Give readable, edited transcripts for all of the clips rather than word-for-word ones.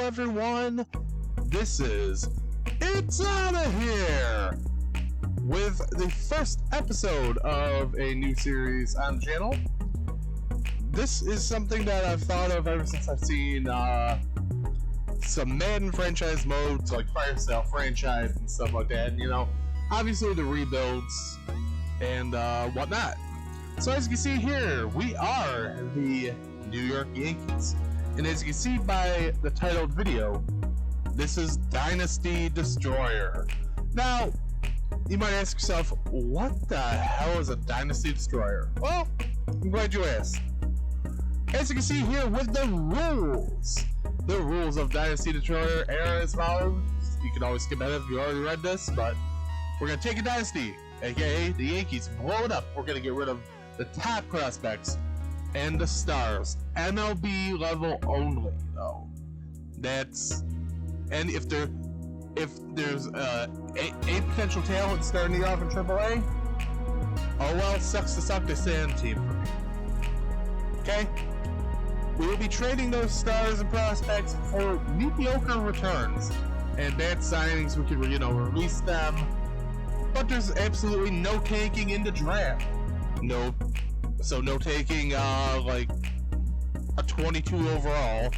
everyone, this is It's Outta Here with the first episode of a new series on the channel. This is something that I've thought of ever since I've seen some Madden franchise modes like Fire Sale franchise and stuff like that, and you know, obviously the rebuilds and whatnot. So as you can see here, we are the New York Yankees. And as you can see by the titled video, this is Dynasty Destroyer. Now, you might ask yourself, what the hell is a Dynasty Destroyer? Well, I'm glad you asked. As you can see here with the rules of Dynasty Destroyer are as follows. You can always skip ahead if you already read this, but we're going to take a Dynasty, aka the Yankees, blow it up. We're going to get rid of the top prospects and the stars. MLB level only, though. That's, and if there's a potential talent starting the off in AAA, oh well, sucks to suck to stay on the team for me. Okay? We will be trading those stars and prospects for mediocre returns and bad signings. We can, you know, release them, but there's absolutely no tanking in the draft. No taking like a 22 overall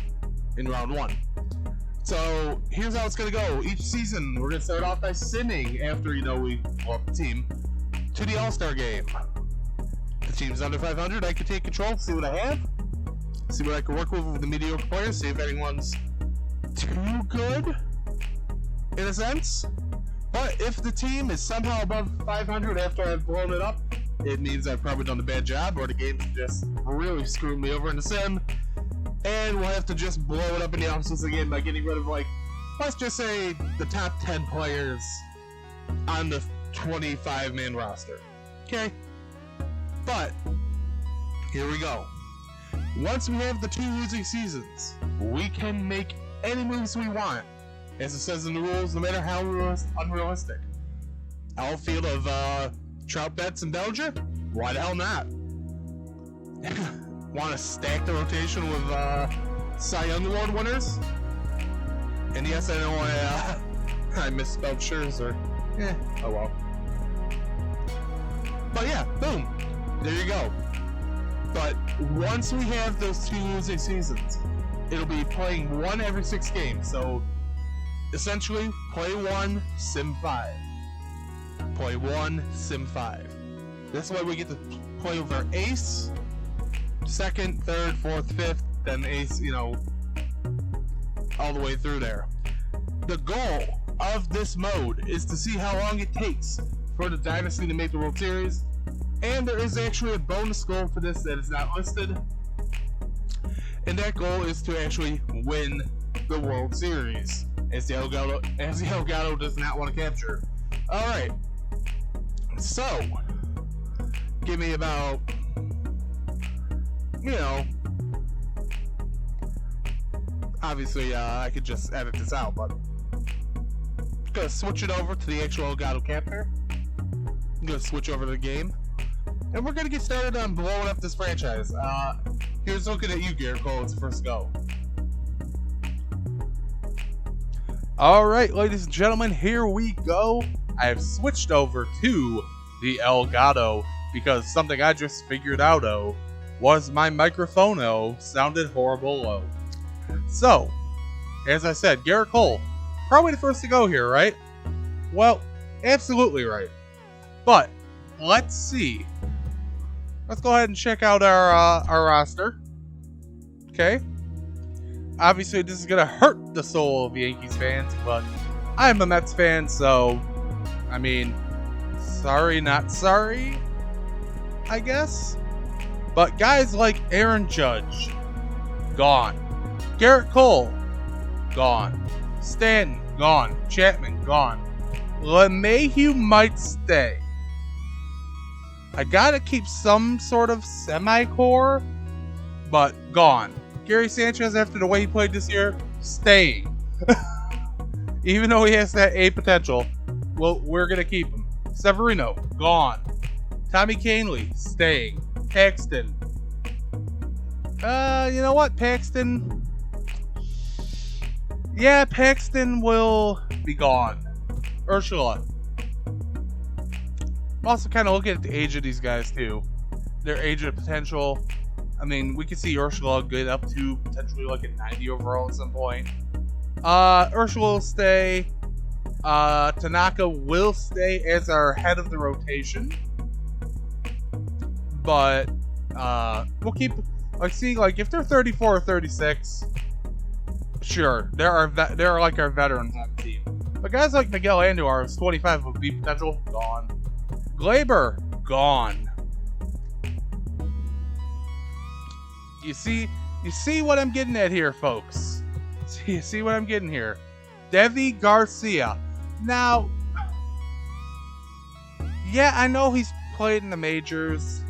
in round 1. So here's how it's gonna go. Each season we're gonna start off by simming after, you know, we blow up the team to the All-Star game. The team's under 500. I can take control, see what I have, see what I can work with the mediocre players, see if anyone's too good in a sense. But if the team is somehow above 500 after I've blown it up, it means I've probably done a bad job, or the game's just really screwed me over in the sim, and we'll have to just blow it up in the offseason again by getting rid of, like, let's just say the top 10 players on the 25-man roster. Okay? But here we go. Once we have the 2 losing seasons, we can make any moves we want, as it says in the rules, no matter how unrealistic. Outfield of Trout, Betts, and Bellinger? Why the hell not? Want to stack the rotation with Cy Young Award winners? And yes, I know I misspelled SHERZER. Oh well. But yeah, boom. There you go. But once we have those 2 losing seasons, it'll be playing 1 every 6 games. So essentially, play 1, sim 5. Play 1, sim 5. This way we get to play with our ace, 2nd, 3rd, 4th, 5th, then ace, you know, all the way through there. The goal of this mode is to see how long it takes for the Dynasty to make the World Series, and there is actually a bonus goal for this that is not listed, and that goal is to actually win the World Series, as the Elgato does not want to capture. Alright, so give me about, you know, obviously I could just edit this out, but I'm gonna switch it over to the actual Elgato Chapter. I'm gonna switch over to the game, and we're gonna get started on blowing up this franchise. Here's looking at you, Garrett Cole. It's the first go. Alright, ladies and gentlemen, here we go. I have switched over to the Elgato because something I just figured out was my microphone sounded horrible low. So, as I said, Garrett Cole, probably the first to go here, right? Well, absolutely right. But let's see. Let's go ahead and check out our roster. Okay. Obviously, this is gonna hurt the soul of Yankees fans, but I'm a Mets fan, so I mean, sorry, not sorry, I guess. But guys like Aaron Judge, gone. Garrett Cole, gone. Stanton, gone. Chapman, gone. LeMahieu might stay. I gotta keep some sort of semi-core, but gone. Gary Sanchez, after the way he played this year, staying. Even though he has that A potential, well, we're gonna keep him. Severino, gone. Tommy Kahnle, staying. Paxton. You know what, Paxton? Yeah, Paxton will be gone. Ursula. I'm also kind of looking at the age of these guys, too. Their age of potential. I mean, we could see Ursula get up to potentially like a 90 overall at some point. Ursula will stay. Tanaka will stay as our head of the rotation. But, we'll keep, like, seeing, like, if they're 34 or 36, sure, they're like our veterans on the team. But guys like Miguel Andujar, who's 25 with B potential, gone. Glaber, gone. You see what I'm getting at here, folks. You see what I'm getting here. Devi Garcia. Now, yeah, I know he's played in the majors.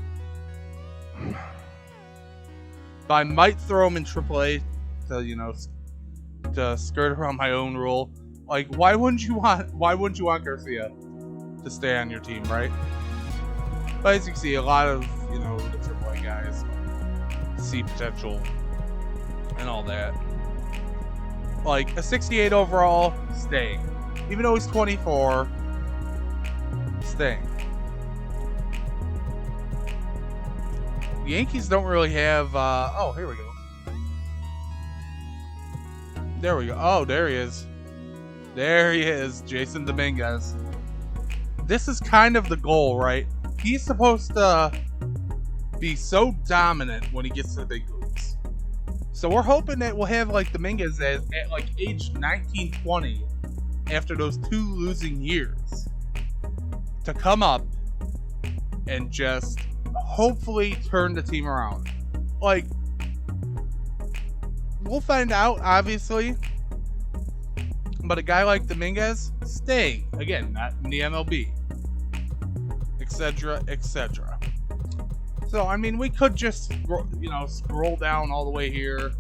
But I might throw him in AAA to, you know, to skirt around my own rule. Like, why wouldn't you want Garcia to stay on your team, right? But as you can see, a lot of, you know, the AAA guys see potential and all that. Like, a 68 overall, staying. Even though he's 24, staying. The Yankees don't really have, oh, here we go. There we go. Oh, there he is. There he is, Jason Dominguez. This is kind of the goal, right? He's supposed to be so dominant when he gets to the big leagues. So we're hoping that we'll have, like, Dominguez at like, age 19, 20, after those 2 losing years, to come up and just hopefully turn the team around. Like, we'll find out, obviously. But a guy like Dominguez, staying. Again, not in the MLB. Etc., etc. So, I mean, we could just, you know, scroll down all the way here.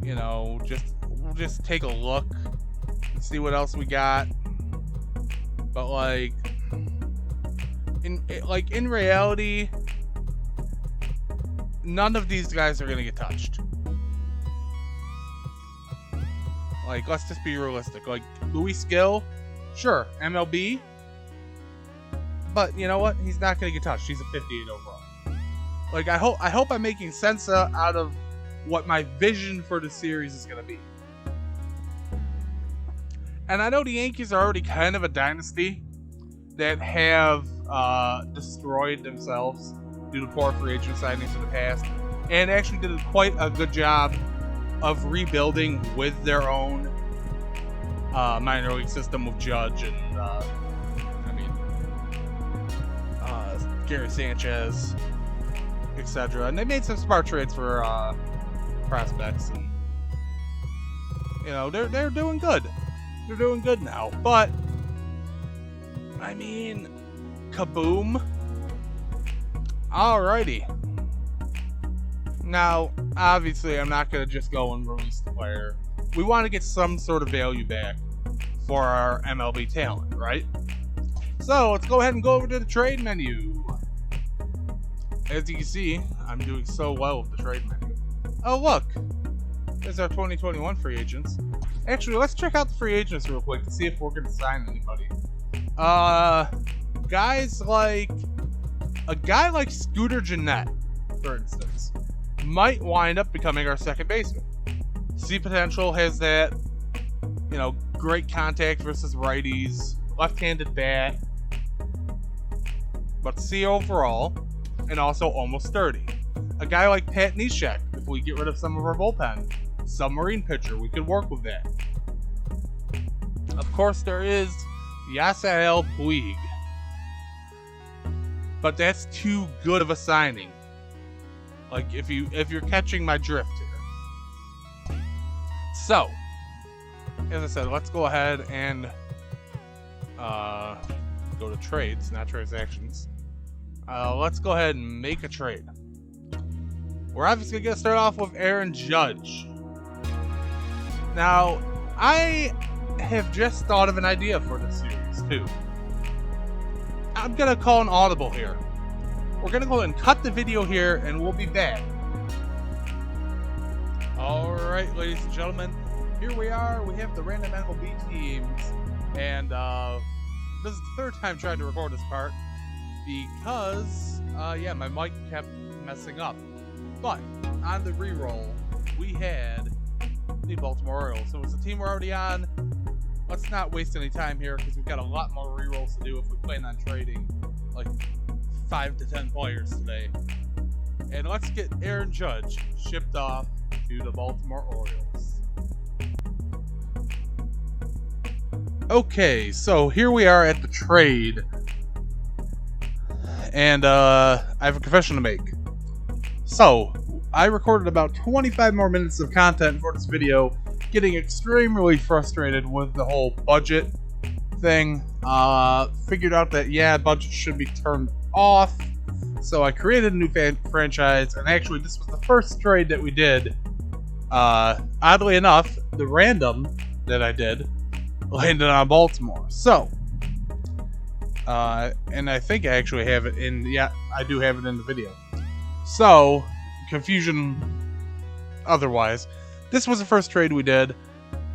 You know, we'll just take a look and see what else we got. But, like, in reality, none of these guys are gonna get touched. Like, let's just be realistic. Like, Luis Gil, sure, MLB, but you know what? He's not gonna get touched. He's a 58 overall. Like, I hope I'm making sense out of what my vision for the series is gonna be. And I know the Yankees are already kind of a dynasty that have destroyed themselves due to poor free agent signings in the past, and actually did quite a good job of rebuilding with their own minor league system with Judge and Gary Sanchez, etc. And they made some smart trades for prospects, and you know, they're doing good. They're doing good now. But I mean, kaboom. Alrighty. Now, obviously, I'm not going to just go and release the player. We want to get some sort of value back for our MLB talent, right? So, let's go ahead and go over to the trade menu. As you can see, I'm doing so well with the trade menu. Oh, look. There's our 2021 free agents. Actually, let's check out the free agents real quick to see if we're going to sign anybody. Guys like... A guy like Scooter Gennett, for instance, might wind up becoming our second baseman. See potential, has that, you know, great contact versus righties, left-handed bat, but C overall, and also almost sturdy. A guy like Pat Neshek, if we get rid of some of our bullpen, submarine pitcher, we could work with that. Of course, there is Yasiel Puig, but that's too good of a signing. Like, if you're catching my drift here. So, as I said, let's go ahead and go to trades, not transactions. Let's go ahead and make a trade. We're obviously going to start off with Aaron Judge. Now, I have just thought of an idea for this series, too. I'm going to call an audible here. We're going to go ahead and cut the video here, and we'll be back. Alright. Alright, ladies and gentlemen, here we are. We have the random MLB teams, and this is the third time trying to record this part because, yeah, my mic kept messing up. But on the reroll, we had the Baltimore Orioles. So it's a team we're already on. Let's not waste any time here because we've got a lot more rerolls to do if we plan on trading like 5 to 10 players today. And let's get Aaron Judge shipped off to the Baltimore Orioles. Okay, so here we are at the trade. And I have a confession to make. So, I recorded about 25 more minutes of content for this video, getting extremely frustrated with the whole budget thing. Figured out that, yeah, budget should be turned off. So I created a new franchise, and actually this was the first trade that we did. Oddly enough, the random that I did landed on Baltimore. So, and I think I actually have it in, yeah, I do have it in the video. So, confusion otherwise, this was the first trade we did.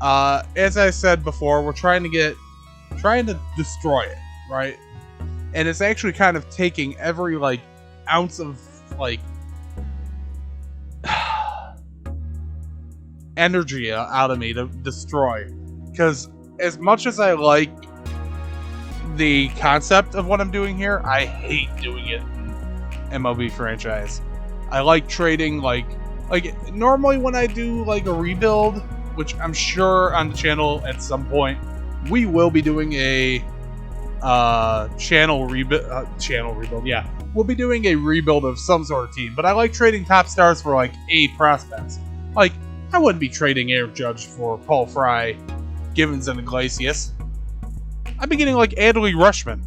As I said before, we're trying to destroy it, right? And it's actually kind of taking every, like, ounce of, like, energy out of me to destroy. Because as much as I like the concept of what I'm doing here, I hate doing it in MLB franchise. I like trading, like normally when I do, like, a rebuild, which I'm sure on the channel at some point, we will be doing a channel rebuild, yeah. We'll be doing a rebuild of some sort of team, but I like trading top stars for, like, A prospects. Like, I wouldn't be trading Aaron Judge for Paul Fry, Gibson, and Iglesias. I'd be getting, like, Adley Rutschman.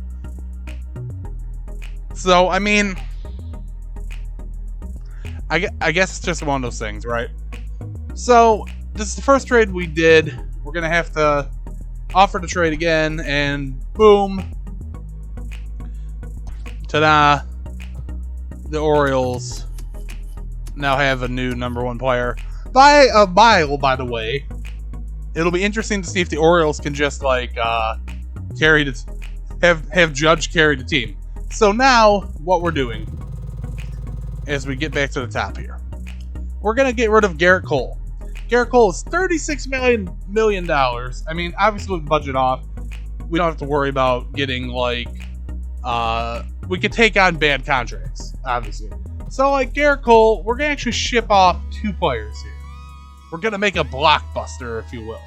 So, I mean, I guess it's just one of those things, right? So, this is the first trade we did. We're going to have to offer to trade again, and boom. Ta-da. The Orioles now have a new #1 player. By a mile, by the way. It'll be interesting to see if the Orioles can just, like, have Judge carry the team. So now, what we're doing, as we get back to the top here, we're going to get rid of Garrett Cole. Garrett Cole is $36 million. I mean, obviously with the budget off, we don't have to worry about getting, like, we could take on bad contracts, obviously. So, like, Garrett Cole, we're going to actually ship off 2 players here. We're going to make a blockbuster, if you will.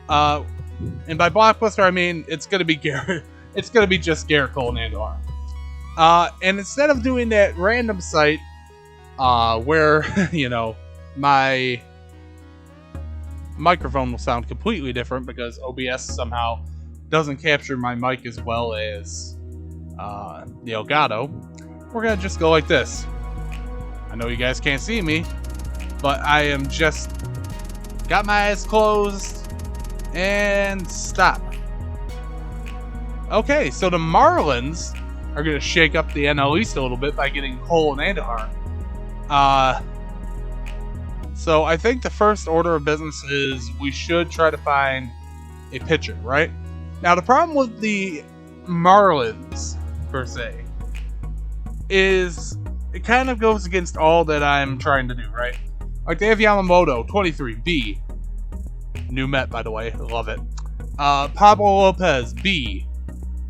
And by blockbuster, I mean, it's going to be just Garrett Cole and Andujar. And instead of doing that random site, where, you know, my microphone will sound completely different because OBS somehow doesn't capture my mic as well as the Elgato, we're gonna just go like this. I know you guys can't see me, but I am just got my eyes closed and stop. Okay, so the Marlins are gonna shake up the NL East a little bit by getting Cole and Andujar. So I think the first order of business is we should try to find a pitcher, right? Now the problem with the Marlins, per se, is it kind of goes against all that I'm trying to do, right? Like, they have Yamamoto, 23, B. New Met, by the way, love it. Pablo Lopez, B.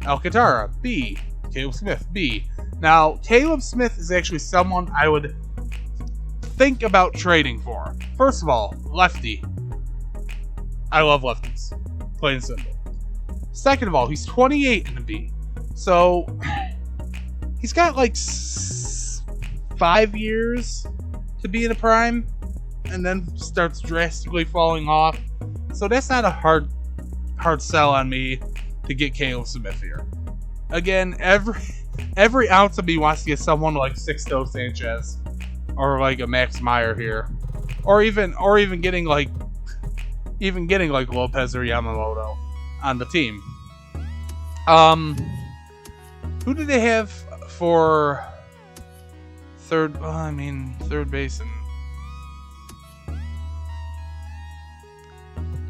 Alcantara, B. Caleb Smith, B. Now, Caleb Smith is actually someone I would think about trading for. First of all, lefty. I love lefties. Plain and simple. Second of all, he's 28 in the B. So, he's got like 5 years to be in the prime, and then starts drastically falling off. So that's not a hard sell on me to get Caleb Smith here. Again, every ounce of me wants to get someone like Sixto Sanchez or like a Max Meyer here, or even getting like Lopez or Yamamoto on the team. Who do they have for third? Well, I mean, third base and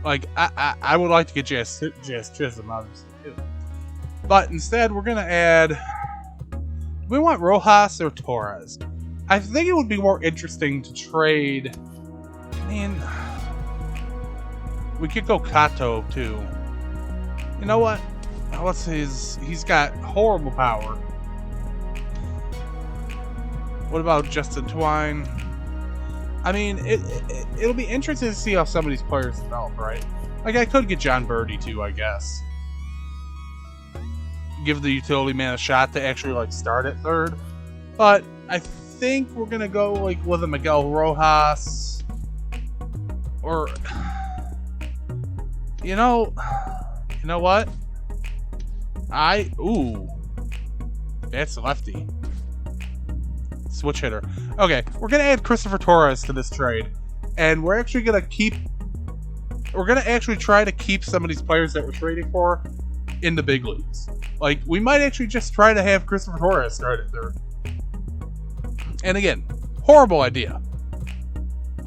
Like, I would like to get Jazz Chisholm, obviously, too. But instead, we're going to add... Do we want Rojas or Torres? I think it would be more interesting to trade... I mean... We could go Kato, too. You know what? What's his... He's got horrible power. What about Justin Twine? I mean, it'll be interesting to see how some of these players develop, right? Like, I could get John Birdie, too, I guess. Give the utility man a shot to actually, like, start at third. But I think we're going to go, like, with a Miguel Rojas. Or... You know what? Ooh. That's lefty. Switch hitter. Okay, we're going to add Christopher Torres to this trade. And we're actually going to keep... We're going to actually try to keep some of these players that we're trading for in the big leagues. Like, we might actually just try to have Christopher Torres start at third. And again, horrible idea.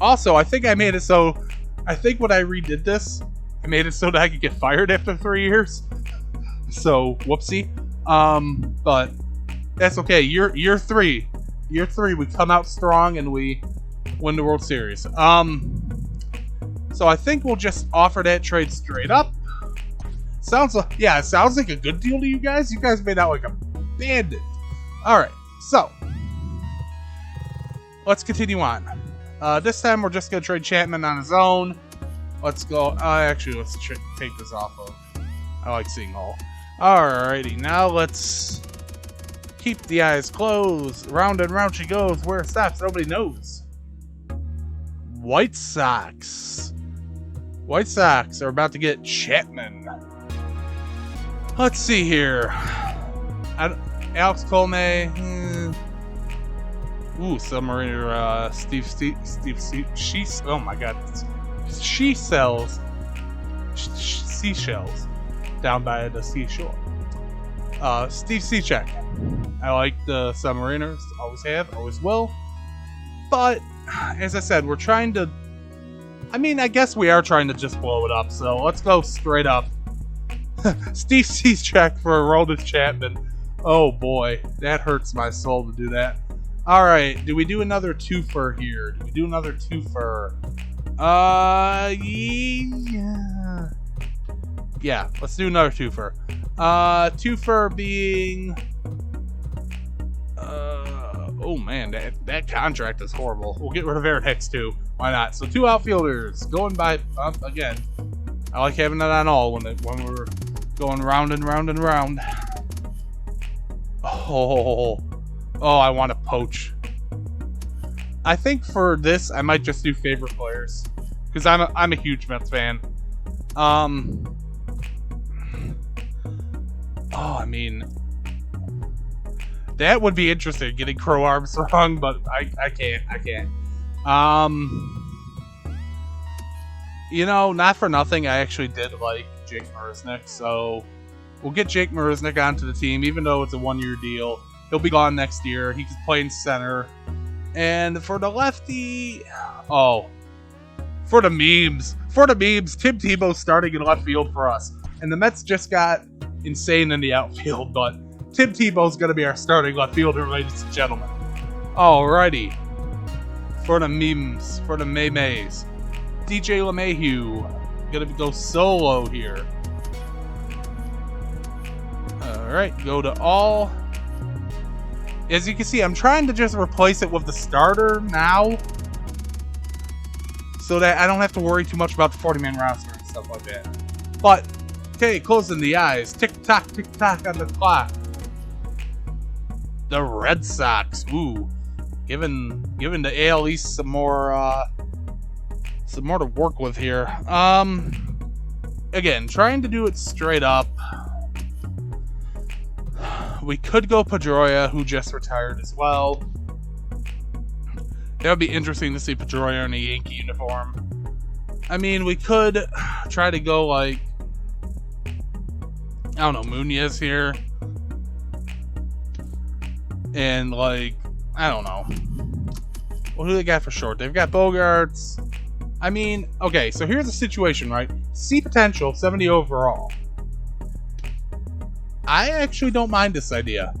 Also, I think I made it so... I think when I redid this, I made it so that I could get fired after 3 years. So, whoopsie. But that's okay. Year three, we come out strong and we win the World Series. So I think we'll just offer that trade straight up. Sounds like, yeah, it sounds like a good deal to you guys. You guys made out like a bandit. All right, so let's continue on. This time we're just gonna trade Chapman on his own. Let's go. Actually, let's take this off of. I like seeing all. Alrighty, now let's keep the eyes closed. Round and round she goes. Where it stops, nobody knows. White Sox. White Sox are about to get Chapman. Let's see here. Alex Colme. Ooh, Submariner. Steve. She's. Oh my God. She sells seashells down by the seashore. Steve Cechek. I like the Submariners. Always have, always will. But, as I said, we're trying to... I mean, I guess we are trying to just blow it up. So, let's go straight up. Steve Cechek for Aroldis Chapman. Oh boy, that hurts my soul to do that. Alright, do we do another twofer here? Yeah, let's do another twofer. Twofer being... oh man, that contract is horrible. We'll get rid of Aaron Hicks too. Why not? So 2 outfielders going by... again, I like having that on all when we're going round and round and round. Oh, I want to poach. I think for this, I might just do favorite players. Because I'm a huge Mets fan. Oh, I mean... That would be interesting, getting Crow Armstrong, but I can't. You know, not for nothing, I actually did like Jake Marisnick, so we'll get Jake Marisnick onto the team, even though it's a 1-year deal. He'll be gone next year. He can play in center. And for the lefty... Oh. For the memes, Tim Tebow's starting in left field for us. And the Mets just got insane in the outfield, but Tim Tebow's going to be our starting left fielder, ladies and gentlemen. Alrighty. For the memes, for the Maymays. DJ LeMahieu. Going to go solo here. Alright, go to all. As you can see, I'm trying to just replace it with the starter now, so that I don't have to worry too much about the 40-man roster and stuff like that. But, okay, closing the eyes. Tick-tock on the clock. The Red Sox. Ooh. Giving the AL East some more to work with here. Again, trying to do it straight up. We could go Pedroia, who just retired as well. That would be interesting to see Pedroia in a Yankee uniform. I mean, we could try to go like, I don't know, Munoz here. And like, I don't know. What do they got for short? They've got Bogarts. I mean, okay, so here's the situation, right? C potential, 70 overall. I actually don't mind this idea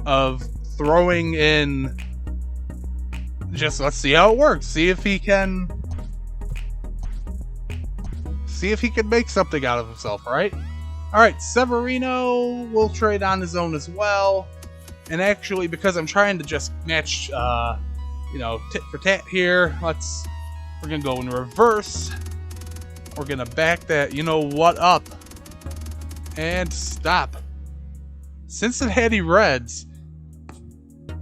of throwing in. Just let's see how it works. See if he can make something out of himself, right? Alright, Severino will trade on his own as well. And actually, because I'm trying to just match, tit for tat here, we're going to go in reverse. We're going to back that, up. And stop. Cincinnati Reds.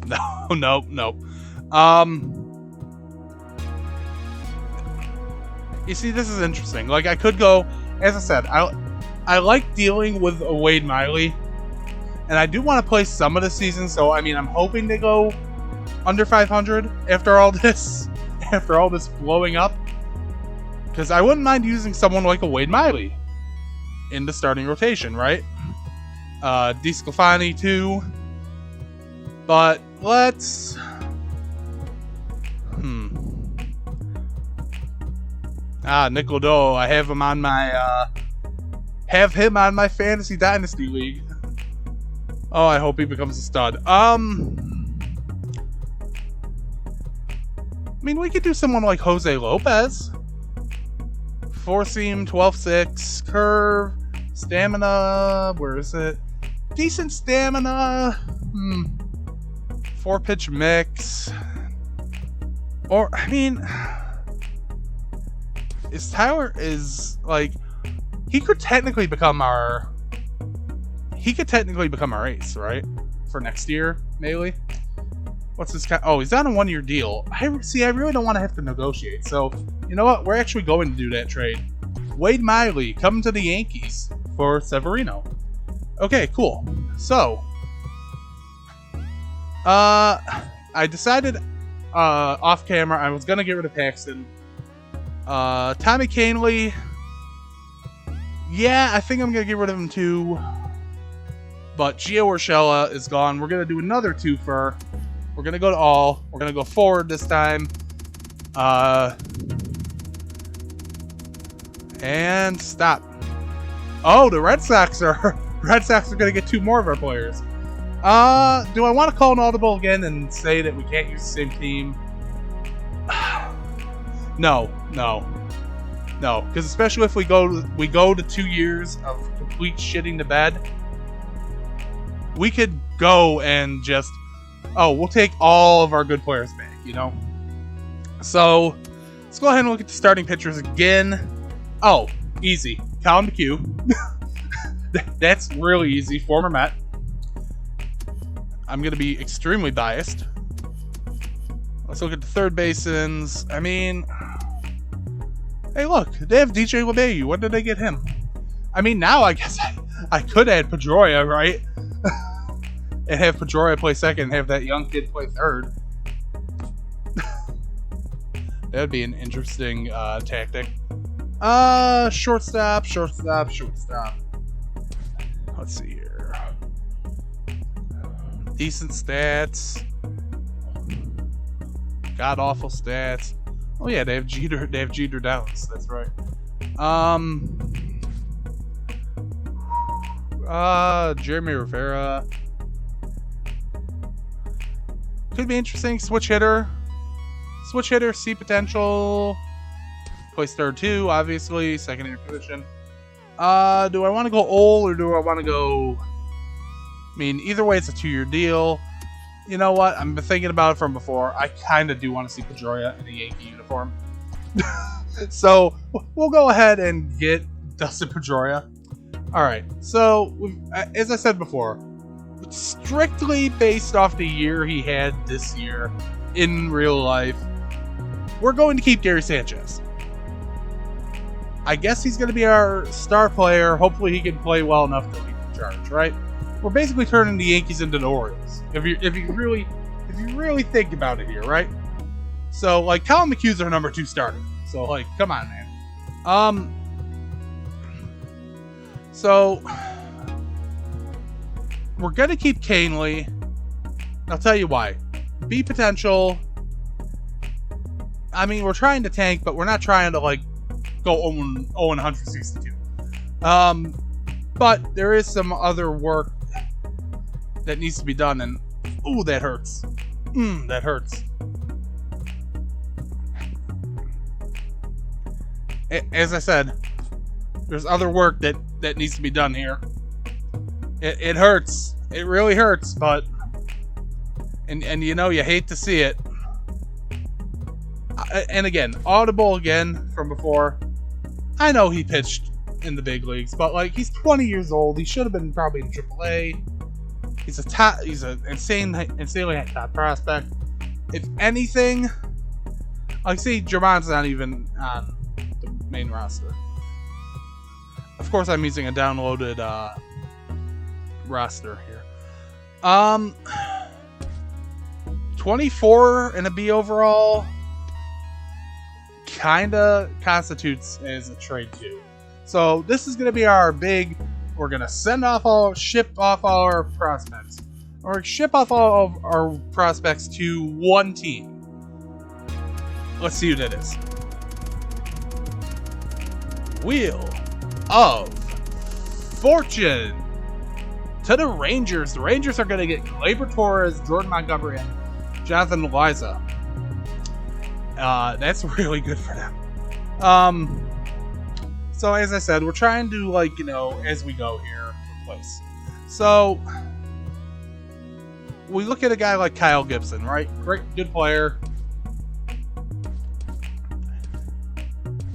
No. You see, this is interesting. Like, I could go, as I said, I like dealing with a Wade Miley, and I do want to play some of the season, so, I mean, I'm hoping they go under 500 after all this blowing up, because I wouldn't mind using someone like a Wade Miley in the starting rotation, right? DeSclafani too, but let's... Nick Lodolo, I have him on my fantasy dynasty league. Oh, I hope he becomes a stud. I mean, we could do someone like Jose Lopez. 4-seam, 12-6, curve, stamina, where is it? Decent stamina. 4-pitch mix. Or, I mean... he could technically become our ace, right? For next year, maybe. What's this guy? Oh, he's on a 1-year deal. I really don't want to have to negotiate. So, you know what? We're actually going to do that trade. Wade Miley coming to the Yankees for Severino. Okay, cool. So, I decided off camera I was gonna get rid of Paxton. Tommy Kahnle, yeah, I think I'm going to get rid of him too. But Gio Urshela is gone. We're going to do another twofer. We're going to go to all. We're going to go forward this time. And stop. Oh, the Red Sox are going to get 2 more of our players. Do I want to call an audible again and say that we can't use the same team? No, because especially if we go to 2 years of complete shitting the bed, we could go and just, we'll take all of our good players back, So, let's go ahead and look at the starting pitchers again. Oh, easy. Colin McHugh. That's really easy. Former Met. I'm going to be extremely biased. Let's look at the third basins. I mean... Hey, look, they have DJ LeMahieu. When did they get him? I mean, now I guess I could add Pedroia, right? And have Pedroia play second and have that young kid play third. That would be an interesting tactic. Shortstop. Let's see here. Decent stats. God-awful stats. Oh yeah, they have Jeter Downs. That's right. Jeremy Rivera. Could be interesting. Switch hitter, C potential. Plays third too, obviously. Secondary position. Do I want to go old or do I want to go... I mean, either way, it's a 2-year deal. You know what? I've been thinking about it from before. I kind of do want to see Pedroia in a Yankee uniform. So, we'll go ahead and get Dustin Pedroia. Alright, so, as I said before, strictly based off the year he had this year in real life, we're going to keep Gary Sanchez. I guess he's going to be our star player. Hopefully he can play well enough to lead the charge, right? We're basically turning the Yankees into the Orioles. If you really think about it here, right? So, like, Colin McHugh's our number 2 starter. So, like, come on, man. So, we're gonna keep Kahnle. I'll tell you why. B potential. I mean, we're trying to tank, but we're not trying to like go 0-162. But there is some other work that needs to be done, and ooh, that hurts. That hurts. As I said, there's other work that needs to be done here. It hurts. It really hurts, but and you know, you hate to see it. And again, audible again from before. I know he pitched in the big leagues, but like, he's 20 years old. He should have been probably in AAA. He's an insanely top prospect. If anything, like, see, Jermon's not even on the main roster. Of course, I'm using a downloaded roster here. 24 and a B overall kinda constitutes as a trade too. So this is gonna be our big. We're gonna ship off all our prospects, or ship off all of our prospects to one team. Let's see who that is. Wheel of Fortune to the Rangers. The Rangers are gonna get Gleyber Torres, Jordan Montgomery, and Jonathan Eliza. That's really good for them. So as I said, we're trying to, like, you know, as we go here, replace. So we look at a guy like Kyle Gibson, right? Great, good player.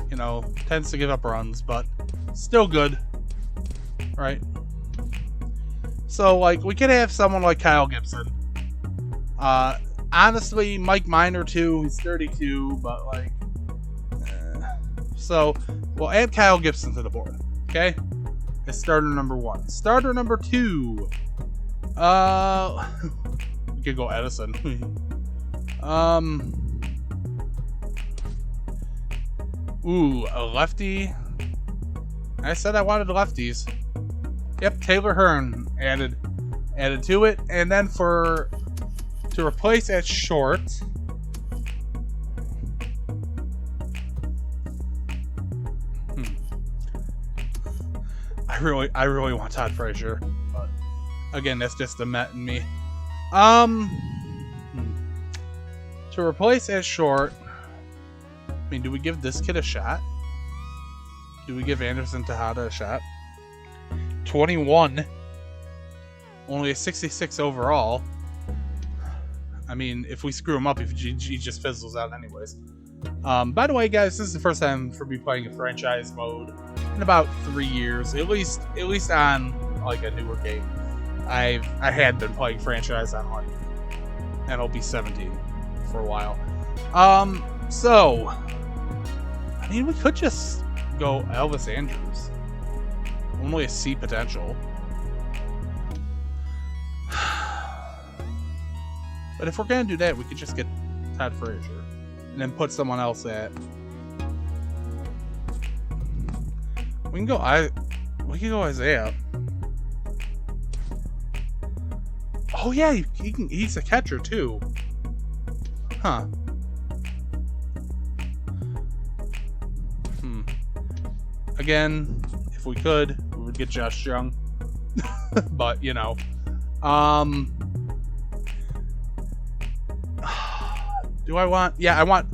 You know, tends to give up runs, but still good, right? So, like, we could have someone like Kyle Gibson. Honestly, Mike Minor too. He's 32, but like, so we'll add Kyle Gibson to the board. Okay, as starter number 1. Starter number 2. We could go Edison. Ooh, a lefty. I said I wanted lefties. Yep, Taylor Hearn added to it, and then to replace at short. I really want Todd Frazier, but again, that's just the Met and me. To replace at short, I mean, do we give this kid a shot? Do we give Anderson Tejada a shot? 21, only a 66 overall. I mean, if we screw him up, he just fizzles out anyways. By the way, guys, this is the first time for me playing a franchise mode in about 3 years, at least on like a newer game. I had been playing franchise on like MLB 17 for a while. So I mean, we could just go Elvis Andrews. Only a C potential. But if we're gonna do that, we could just get Todd Frazier and then put someone else at. We can go Isaiah. Oh yeah, he's a catcher too. Huh. Again, if we could, we would get Josh Young. But you know, do I want? Yeah, I want.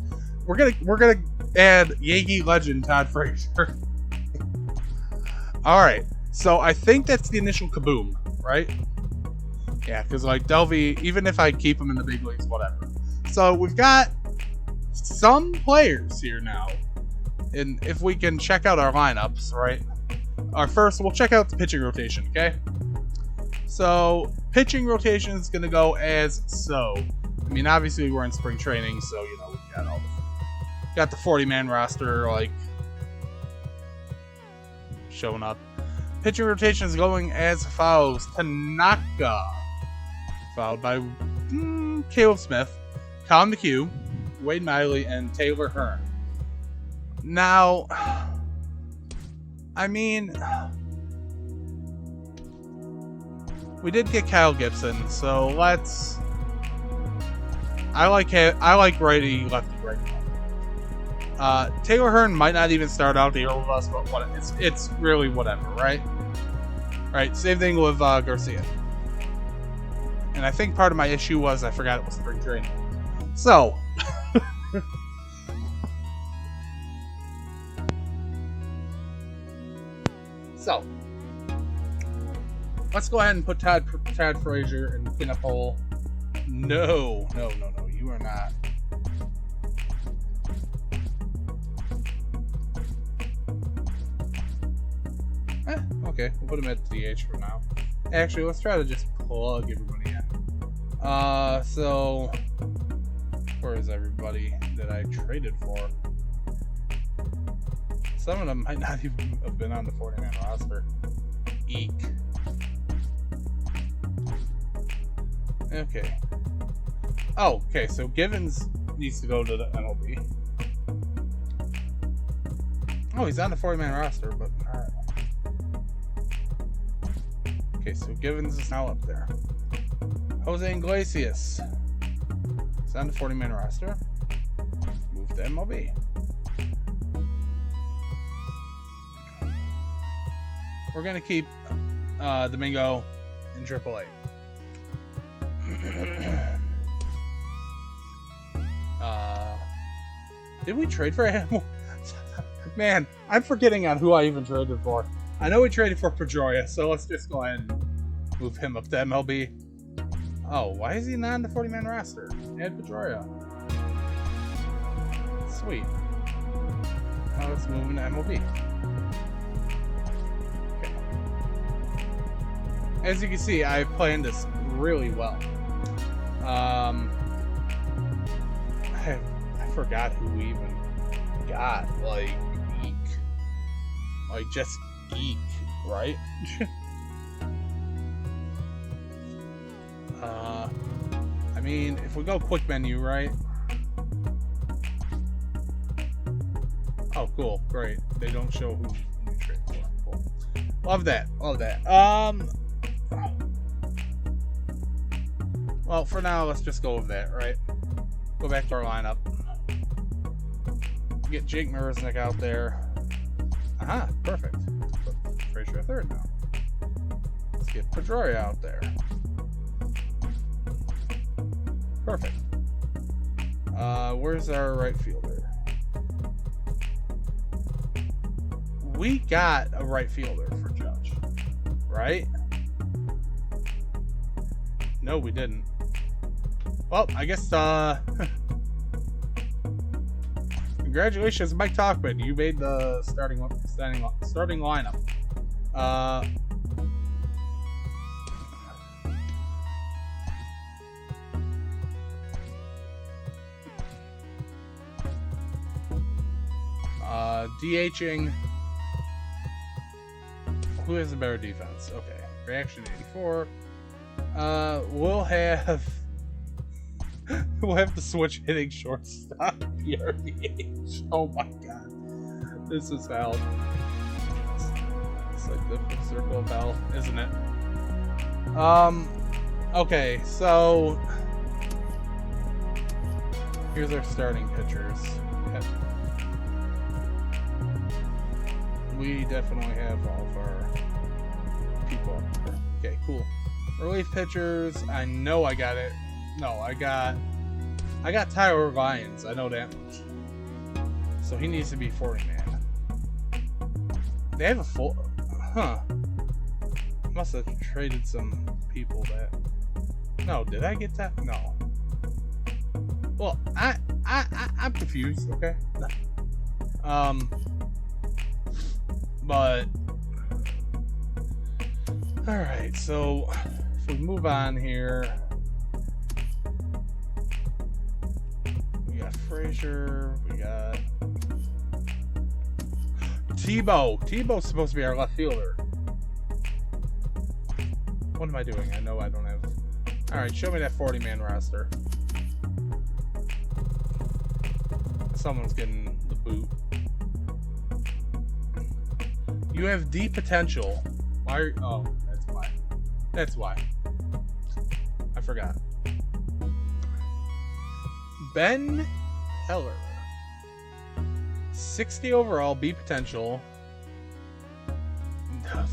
We're gonna add Yankee legend Todd Frazier. All right, so I think that's the initial kaboom, right? Yeah, because like Delvey, even if I keep him in the big leagues, whatever. So we've got some players here now, and if we can check out our lineups, right? We'll check out the pitching rotation, okay? So pitching rotation is gonna go as so. I mean, obviously we're in spring training, so you know we've got the 40-man roster like showing up. Pitching rotation is going as follows: Tanaka, followed by Caleb Smith, Colin McHugh, Wade Miley, and Taylor Hearn. Now, I mean, we did get Kyle Gibson, so let's. I like righty, lefty, righty. Taylor Hearn might not even start out the year with us, but what, it's really whatever, right? Right, same thing with Garcia. And I think part of my issue was I forgot it was spring training. So, let's go ahead and put Todd Frazier in the cleanup hole. No, you are not. Okay, we'll put him at DH for now. Actually, let's try to just plug everybody in. So where is everybody that I traded for? Some of them might not even have been on the 40-man roster. Eek. Okay. Oh, okay, so Givens needs to go to the MLB. Oh, he's on the 40-man roster, but alright. Okay, so Givens is now up there. Jose Iglesias is on the 40-man roster. Move to MLB. We're gonna keep Domingo in AAA. Did we trade for him? Man, I'm forgetting on who I even traded for. I know we traded for Pedroia, so let's just go ahead and move him up to MLB. Oh, why is he not on the 40-man roster? Add Pedroia. Sweet. Now let's move him to MLB. Okay. As you can see, I planned this really well. I forgot who we even got. Like, Geek. Like, just Geek, right? I mean, if we go quick menu, right? Oh, cool, great. They don't show who you trade for. Cool. Love that, love that. Well, for now, let's just go with that, right? Go back to our lineup. Get Jake Marisnick out there. Aha, perfect. Put Frazier at third now. Let's get Pedroia out there. Perfect. Where's our right fielder? We got a right fielder for Judge, right? No, we didn't. Well, I guess, congratulations, Mike Talkman. You made the starting lineup. DHing. Who has a better defense? Okay. Reaction 84. We'll have the switch hitting shortstop PRDH. Oh my god. This is hell. It's like the circle of hell, isn't it? Okay, so here's our starting pitchers. We definitely have all of our people up there. Okay, cool. Relief pitchers, I know I got it. No, I got Tyler Vines, I know that much. So he needs to be 40-man. They have a full... Huh. Must have traded some people that... No, did I get that? No. Well, I'm confused, okay? But... Alright, so... If we move on here... We got Frazier, we got... Tebow's supposed to be our left fielder. What am I doing? I know I don't have... Alright, show me that 40-man roster. Someone's getting the boot. You have D potential. Why are you... Oh, that's why. That's why. I forgot. Ben Heller. 60 overall, B potential.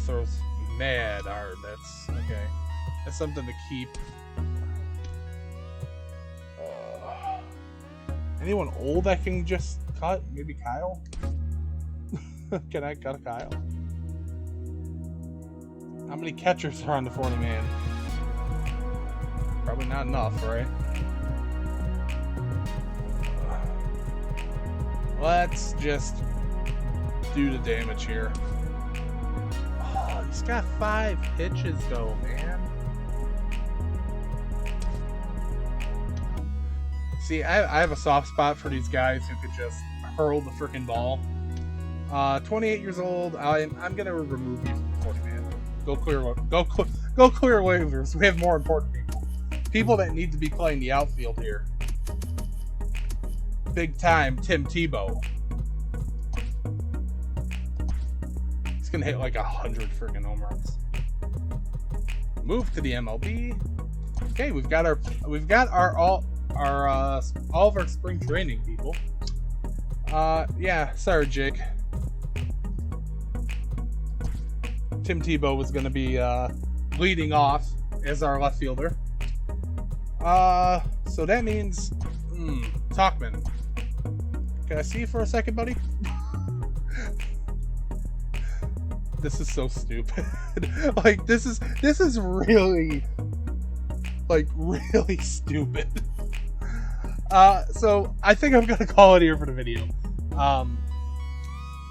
Throws mad hard. That's okay. That's something to keep. Anyone old I can just cut? Maybe Kyle? Can I cut a Kyle? How many catchers are on the 40 man? Probably not enough, right? Let's just do the damage here. Oh, he's got 5 pitches though, man. See, I have a soft spot for these guys who could just hurl the freaking ball. 28 years old. I'm gonna remove you from the 40 man. Go clear waivers. We have more important people. People that need to be playing the outfield here. Big time Tim Tebow. He's gonna hit like 100 freaking home runs. Move to the MLB. Okay, we've got all of our spring training people. Yeah, sorry, Jake. Tim Tebow was gonna be leading off as our left fielder. So that means Talkman. Can I see you for a second, buddy? This is so stupid. Like this is really really stupid. So I think I'm gonna call it here for the video.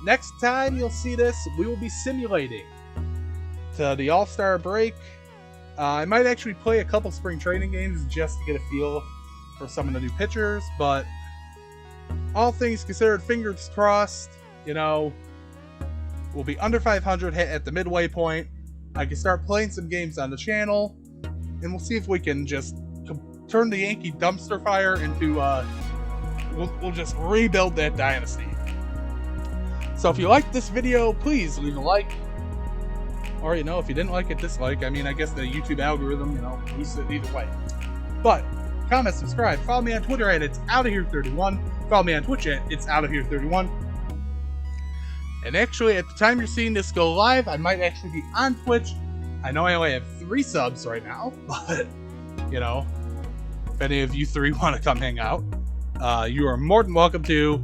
Next time you'll see this, we will be simulating to the All-Star break. I might actually play a couple spring training games just to get a feel for some of the new pitchers, but all things considered, fingers crossed, you know, we'll be under 500 hit at the midway point. I can start playing some games on the channel, and we'll see if we can just turn the Yankee dumpster fire into, we'll just rebuild that dynasty. So if you liked this video, please leave a like. Or, you know, if you didn't like it, dislike. I mean, I guess the YouTube algorithm, you know, boosts it either way. But, comment, subscribe. Follow me on Twitter at It'sOutOfHere31. Follow me on Twitch at It'sOutOfHere31. And actually, at the time you're seeing this go live, I might actually be on Twitch. I know I only have 3 subs right now, but, you know, if any of you 3 want to come hang out, you are more than welcome to.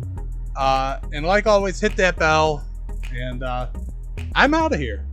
And like always, hit that bell. And I'm out of here.